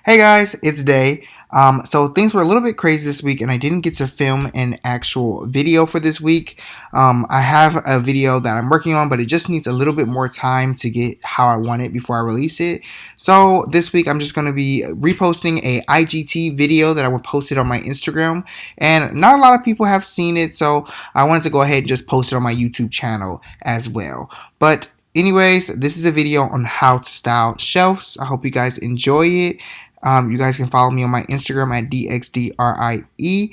Hey guys, it's Day. So things were a little bit crazy this week, and I didn't get to film an actual video for this week. I have a video that I'm working on, but it just needs a little bit more time to get how I want it before I release it. So this week, I'm just going to be reposting a IGT video that I would post it on my Instagram, and not a lot of people have seen it, so I wanted to go ahead and just post it on my YouTube channel as well. But anyways, this is a video on how to style shelves. I hope you guys enjoy it. You guys can follow me on my Instagram at DXDRIE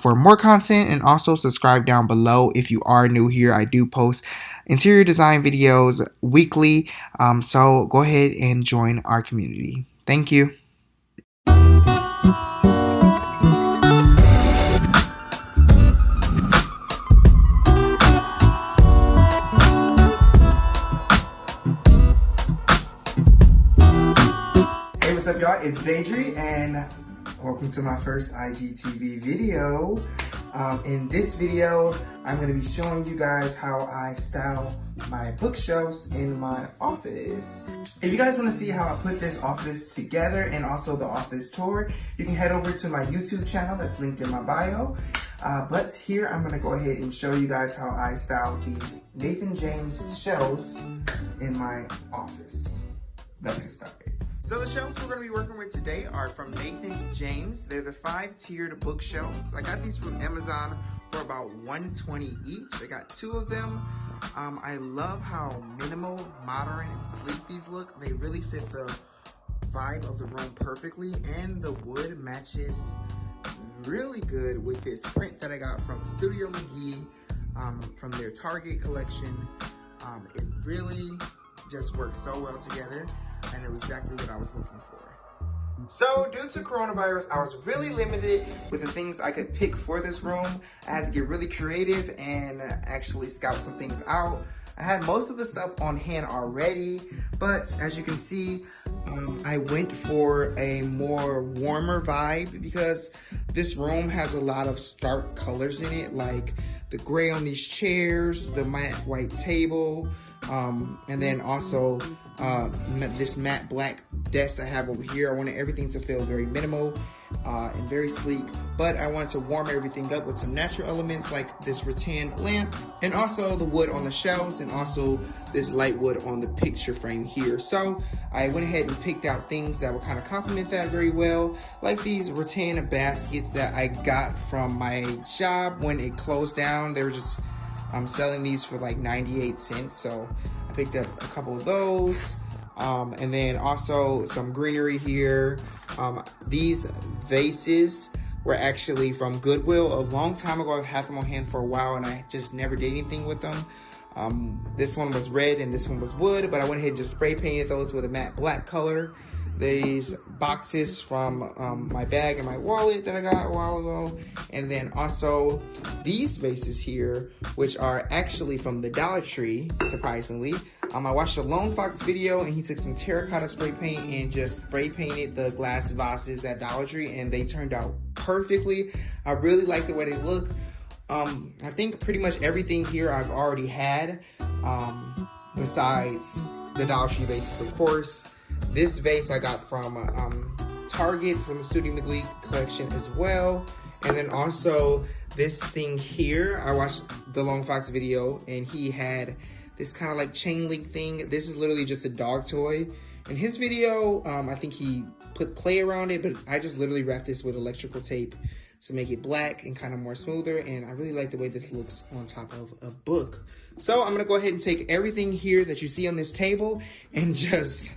for more content, and also subscribe down below if you are new here. I do post interior design videos weekly, so go ahead and join our community. Thank you. Hey, what's up, y'all? It's Daedry, and welcome to my first IGTV video. In this video, I'm going to be showing you guys how I style my bookshelves in my office. If you guys want to see how I put this office together and also the office tour, you can head over to my YouTube channel that's linked in my bio. But here I'm going to go ahead and show you guys how I style these Nathan James shelves in my office. Let's get started. So the shelves we're going to be working with today are from Nathan James. They're the 5-tiered bookshelves. I got these from Amazon for about $120 each. I got 2 of them. I love how minimal, modern, and sleek these look. They really fit the vibe of the room perfectly, and the wood matches really good with this print that I got from Studio McGee from their Target collection. It really just works so well together, and it was exactly what I was looking for. So due to coronavirus, I was really limited with the things I could pick for this room. I had to get really creative and actually scout some things out. I had most of the stuff on hand already, but as you can see, I went for a more warmer vibe because this room has a lot of stark colors in it, like the gray on these chairs, the matte white table, and then also this matte black desk I have over here. I wanted everything to feel very minimal and very sleek, but I wanted to warm everything up with some natural elements like this rattan lamp, and also the wood on the shelves, and also this light wood on the picture frame here. So I went ahead and picked out things that would kind of complement that very well, like these rattan baskets that I got from my job when it closed down. They were just selling these for like 98 cents, so I picked up a couple of those. And then also some greenery here. These vases were actually from Goodwill a long time ago. I've had them on hand for a while, and I just never did anything with them. This one was red and this one was wood, but I went ahead and just spray painted those with a matte black color. These boxes from my bag and my wallet that I got a while ago. And then also these vases here, which are actually from the Dollar Tree, surprisingly. I watched a Lone Fox video, and he took some terracotta spray paint and just spray painted the glass vases at Dollar Tree, and they turned out perfectly. I really like the way they look. I think pretty much everything here I've already had, besides the Dollar Tree vases, of course. This vase I got from Target from the Studio McGee collection as well. And then also this thing here, I watched the Lone Fox video, and he had this kind of like chain link thing. This is literally just a dog toy. In his video, I think he put clay around it, but I just literally wrapped this with electrical tape to make it black and kind of more smoother. And I really like the way this looks on top of a book. So I'm gonna go ahead and take everything here that you see on this table and just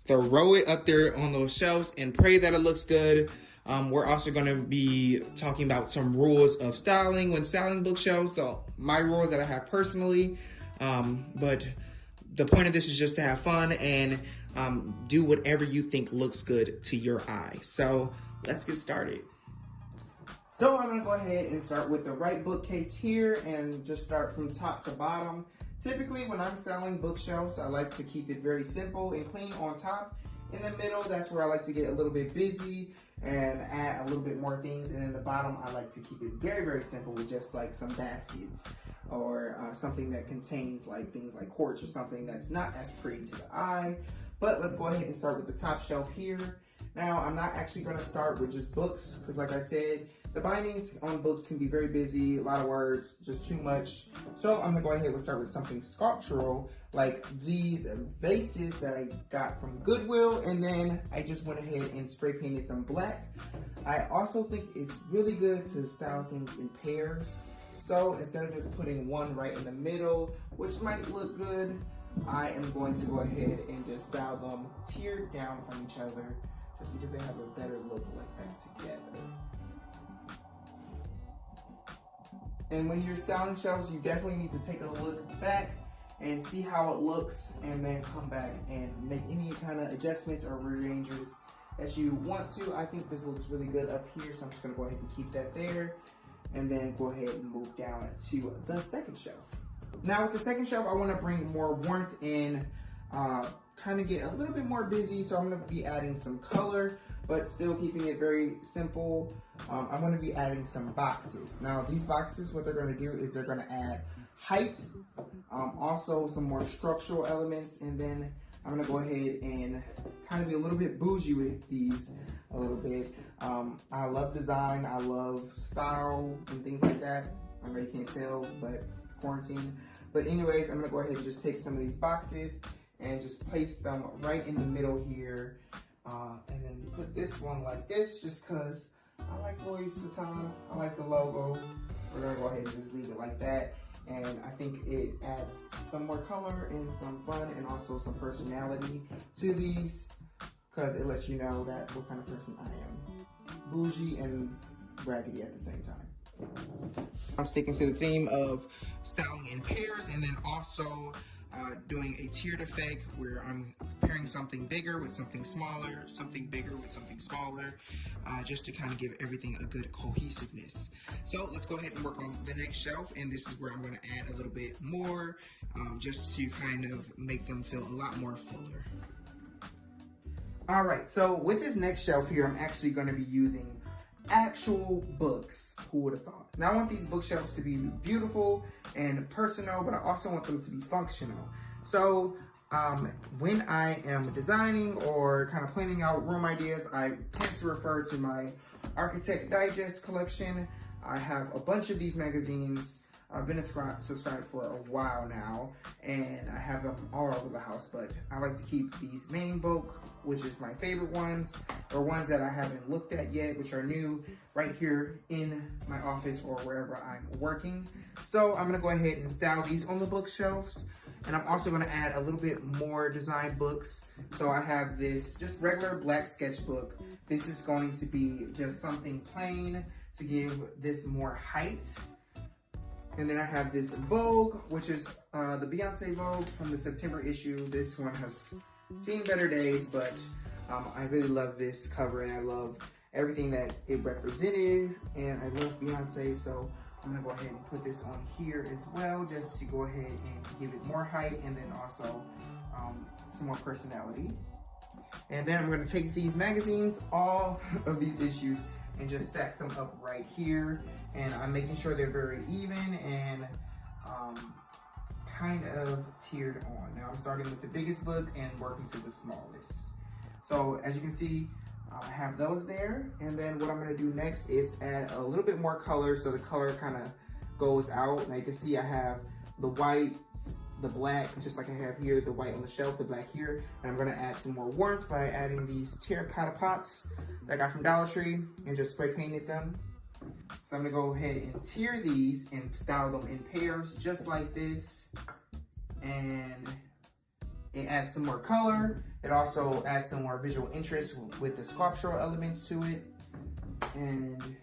throw it up there on those shelves and pray that it looks good. We're also going to be talking about some rules of styling when styling bookshelves, so my rules that I have personally. But the point of this is just to have fun and do whatever you think looks good to your eye. So let's get started. So I'm going to go ahead and start with the right bookcase here and just start from top to bottom. Typically, when I'm selling bookshelves, I like to keep it very simple and clean on top. In the middle, that's where I like to get a little bit busy and add a little bit more things. And in the bottom, I like to keep it very, very simple with just like some baskets or something that contains like things like quartz or something that's not as pretty to the eye. But let's go ahead and start with the top shelf here. Now, I'm not actually going to start with just books because, like I said, the bindings on books can be very busy, a lot of words, just too much. So I'm going to go ahead and start with something sculptural, like these vases that I got from Goodwill, and then I just went ahead and spray painted them black. I also think it's really good to style things in pairs. So instead of just putting one right in the middle, which might look good, I am going to go ahead and just style them tiered down from each other, just because they have a better look like that together. And when you're styling shelves, you definitely need to take a look back and see how it looks, and then come back and make any kind of adjustments or rearranges that you want to. I think this looks really good up here, so I'm just gonna go ahead and keep that there, and then go ahead and move down to the second shelf. Now with the second shelf, I wanna bring more warmth in, kind of get a little bit more busy, so I'm gonna be adding some color, but still keeping it very simple. I'm gonna be adding some boxes. Now these boxes, what they're gonna do is they're gonna add height, also some more structural elements, and then I'm gonna go ahead and kind of be a little bit bougie with these a little bit. I love design, I love style and things like that. I know you can't tell, but it's quarantine. But anyways, I'm gonna go ahead and just take some of these boxes and just place them right in the middle here. And then put this one like this, just cause I like Louis Vuitton, I like the logo. We're gonna go ahead and just leave it like that. And I think it adds some more color and some fun and also some personality to these, because it lets you know that what kind of person I am. Bougie and raggedy at the same time. I'm sticking to the theme of styling in pairs, and then also doing a tiered effect where I'm pairing something bigger with something smaller, something bigger with something smaller, just to kind of give everything a good cohesiveness. So let's go ahead and work on the next shelf, and this is where I'm going to add a little bit more, just to kind of make them feel a lot more fuller. All right, so with this next shelf here, I'm actually going to be using actual books. Who would have thought? Now I want these bookshelves to be beautiful and personal, but I also want them to be functional. So when I am designing or kind of planning out room ideas, I tend to refer to my Architect Digest collection. I have a bunch of these magazines. I've been subscribed for a while now, and I have them all over the house, but I like to keep these main book, which is my favorite ones, or ones that I haven't looked at yet, which are new, right here in my office or wherever I'm working. So I'm gonna go ahead and style these on the bookshelves, and I'm also gonna add a little bit more design books. So I have this just regular black sketchbook. This is going to be just something plain to give this more height. And then I have this Vogue, which is the Beyonce Vogue from the September issue. This one has seen better days, but I really love this cover, and I love everything that it represented, and I love Beyonce, so I'm gonna go ahead and put this on here as well, just to go ahead and give it more height, and then also some more personality. And then I'm gonna take these magazines, all of these issues, and just stack them up right here. And I'm making sure they're very even and kind of tiered on. Now I'm starting with the biggest book and working to the smallest. So as you can see, I have those there. And then what I'm gonna do next is add a little bit more color, so the color kind of goes out. Now you can see I have the white, the black, just like I have here, the white on the shelf, the black here. And I'm gonna add some more warmth by adding these terracotta pots that I got from Dollar Tree and just spray painted them. So I'm gonna go ahead and tier these and style them in pairs, just like this. And it adds some more color. It also adds some more visual interest with the sculptural elements to it. And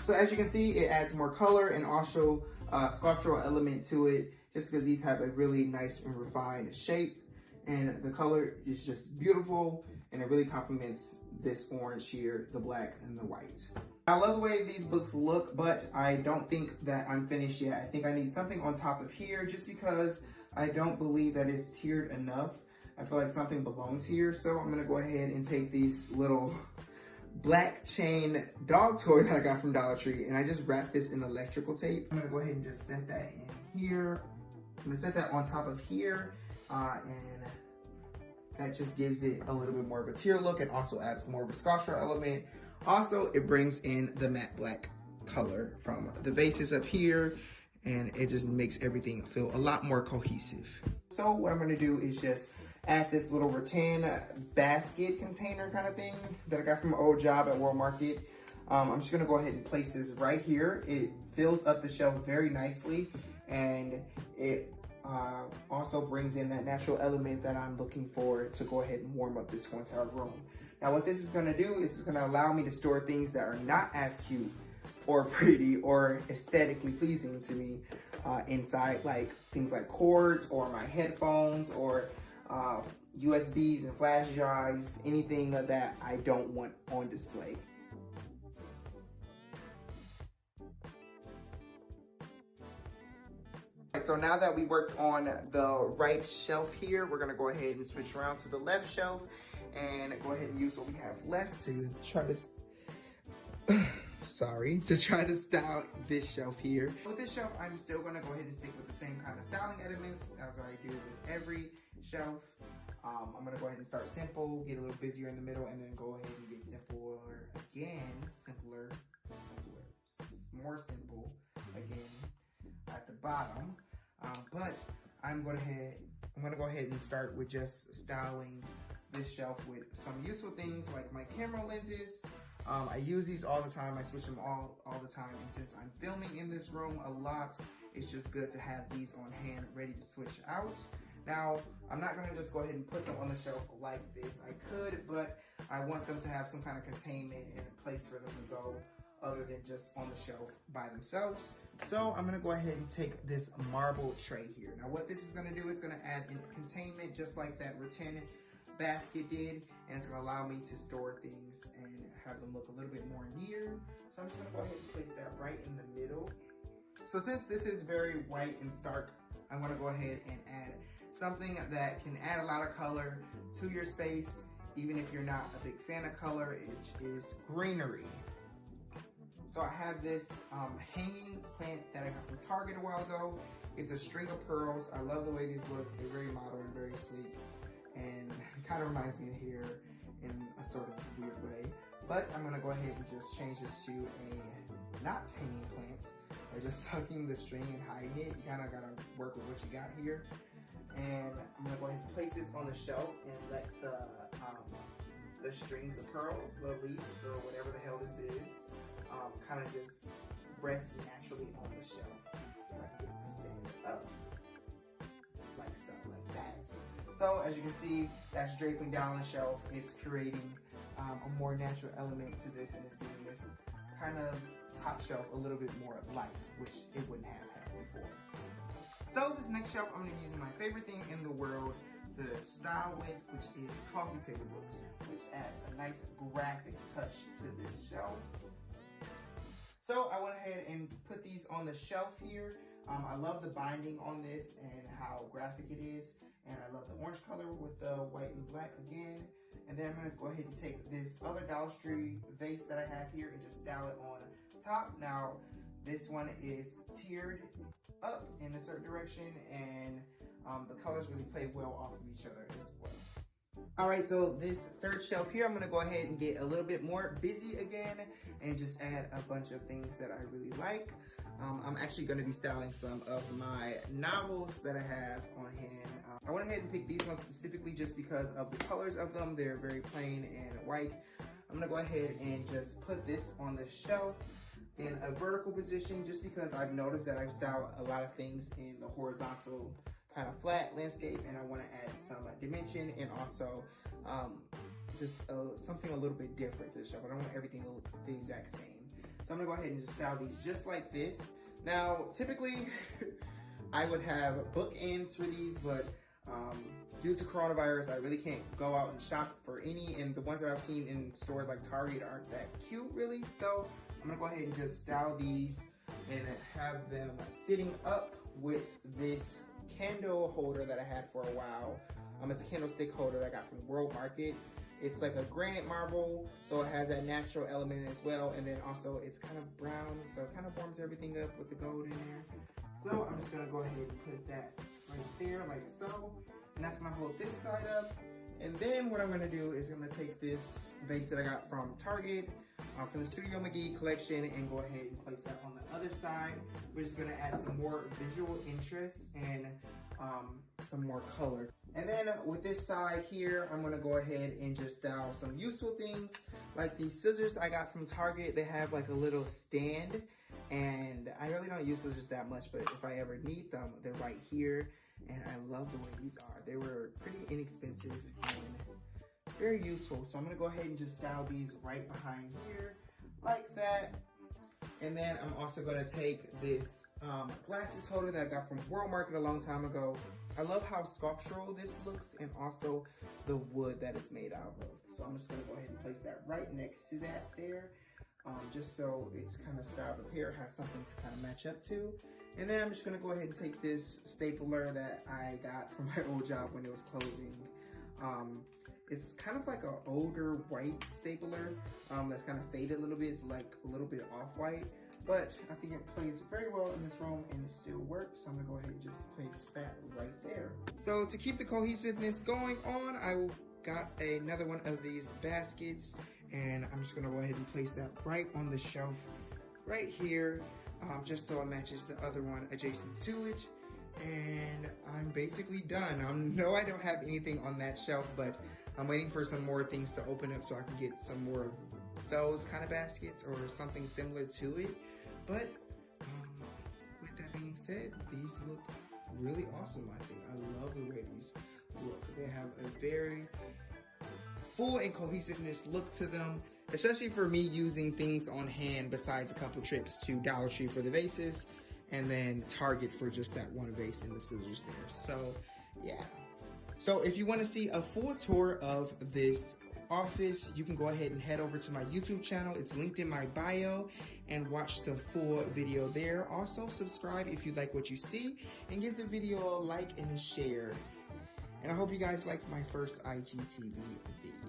so as you can see, it adds more color and also sculptural element to it, just because these have a really nice and refined shape. And the color is just beautiful, and it really complements this orange here, the black and the white. I love the way these books look, but I don't think that I'm finished yet. I think I need something on top of here, just because I don't believe that it's tiered enough. I feel like something belongs here, so I'm gonna go ahead and take these little black chain dog toy that I got from Dollar Tree, and I just wrapped this in electrical tape. I'm gonna go ahead and just set that in here. I'm gonna set that on top of here, and That just gives it a little bit more of a tier look and also adds more of a sculptural element. Also, it brings in the matte black color from the vases up here, and it just makes everything feel a lot more cohesive. So what I'm gonna do is just add this little rattan basket container kind of thing that I got from an old job at World Market. I'm just gonna go ahead and place this right here. It fills up the shelf very nicely, and it also brings in that natural element that I'm looking for to go ahead and warm up this whole entire room. Now what this is gonna do is it's gonna allow me to store things that are not as cute or pretty or aesthetically pleasing to me inside, like things like cords or my headphones or USBs and flash drives, anything that I don't want on display. So now that we worked on the right shelf here, we're gonna go ahead and switch around to the left shelf and go ahead and use what we have left to try to try to style this shelf here. With this shelf, I'm still gonna go ahead and stick with the same kind of styling elements as I do with every shelf. I'm gonna go ahead and start simple, get a little busier in the middle, and then go ahead and get simpler again, more simple again at the bottom. But I'm gonna go ahead and start with just styling this shelf with some useful things like my camera lenses. I use these all the time. I switch them all the time. And since I'm filming in this room a lot, it's just good to have these on hand ready to switch out. Now, I'm not gonna just go ahead and put them on the shelf like this. I could, but I want them to have some kind of containment and a place for them to go other than just on the shelf by themselves. So I'm gonna go ahead and take this marble tray here. Now what this is gonna do is gonna add containment just like that rattan basket did, and it's gonna allow me to store things and have them look a little bit more neater. So I'm just gonna go ahead and place that right in the middle. So since this is very white and stark, I'm gonna go ahead and add something that can add a lot of color to your space, even if you're not a big fan of color, which is greenery. So I have this hanging plant that I got from Target a while ago. It's a string of pearls. I love the way these look. They're very modern, very sleek, and it kind of reminds me of hair in a sort of weird way. But I'm gonna go ahead and just change this to a not hanging plant by just tucking the string and hiding it. You kind of gotta work with what you got here. And I'm gonna go ahead and place this on the shelf and let the strings of pearls, the leaves, or whatever the hell this is, kind of just rest naturally on the shelf. If I can get it to stand up, like so, like that. So as you can see, that's draping down the shelf. It's creating a more natural element to this, and it's giving this kind of top shelf a little bit more life, which it wouldn't have had before. So this next shelf, I'm gonna be using my favorite thing in the world to style with, which is coffee table books, which adds a nice graphic touch to this shelf. So I went ahead and put these on the shelf here. I love the binding on this and how graphic it is. And I love the orange color with the white and black again. And then I'm gonna go ahead and take this other Dollar Tree vase that I have here and just style it on top. Now, this one is tiered up in a certain direction, and the colors really play well off of each other as well. All right, so this third shelf here, I'm gonna go ahead and get a little bit more busy again and just add a bunch of things that I really like. I'm actually gonna be styling some of my novels that I have on hand. I went ahead and picked these ones specifically just because of the colors of them. They're very plain and white. I'm gonna go ahead and just put this on the shelf in a vertical position just because I've noticed that I've styled a lot of things in the horizontal kind of flat landscape, and I want to add some dimension and also just something a little bit different to the shelf. I don't want everything to look the exact same. So I'm gonna go ahead and just style these just like this. Now, typically, I would have bookends for these, but due to coronavirus, I really can't go out and shop for any, and the ones that I've seen in stores like Target aren't that cute really. So I'm gonna go ahead and just style these and have them sitting up with this candle holder that I had for a while. It's a candlestick holder that I got from World Market. It's like a granite marble, so it has that natural element as well, and then also it's kind of brown, so it kind of warms everything up with the gold in there. So I'm just gonna go ahead and put that right there like so, and that's gonna hold this side up. And then what I'm gonna do is I'm gonna take this vase that I got from Target, from the Studio McGee collection, and go ahead and place that on the other side. We're just gonna add some more visual interest and some more color. And then with this side here, I'm gonna go ahead and just style some useful things like these scissors I got from Target. They have like a little stand, and I really don't use scissors that much, but if I ever need them, they're right here. And I love the way these are. They were pretty inexpensive and very useful. So I'm gonna go ahead and just style these right behind here like that. And then I'm also gonna take this glasses holder that I got from World Market a long time ago. I love how sculptural this looks and also the wood that it's made out of. So I'm just gonna go ahead and place that right next to that there. Just so it's kind of styled up here, has something to kind of match up to. And then I'm just gonna go ahead and take this stapler that I got from my old job when it was closing. It's kind of like an older white stapler that's kind of faded a little bit. It's like a little bit off-white, but I think it plays very well in this room and it still works. So I'm gonna go ahead and just place that right there. So to keep the cohesiveness going on, I got another one of these baskets, and I'm just gonna go ahead and place that right on the shelf right here, just so it matches the other one adjacent to it. And I'm basically done. No, I don't have anything on that shelf, but I'm waiting for some more things to open up so I can get some more of those kind of baskets or something similar to it. But with that being said, these look really awesome, I think. I love the way these look. They have a very full and cohesiveness look to them, especially for me using things on hand besides a couple trips to Dollar Tree for the vases and then Target for just that one vase and the scissors there. So yeah. So if you want to see a full tour of this office, you can go ahead and head over to my YouTube channel. It's linked in my bio, and watch the full video there. Also subscribe if you like what you see, and give the video a like and a share. And I hope you guys liked my first IGTV video.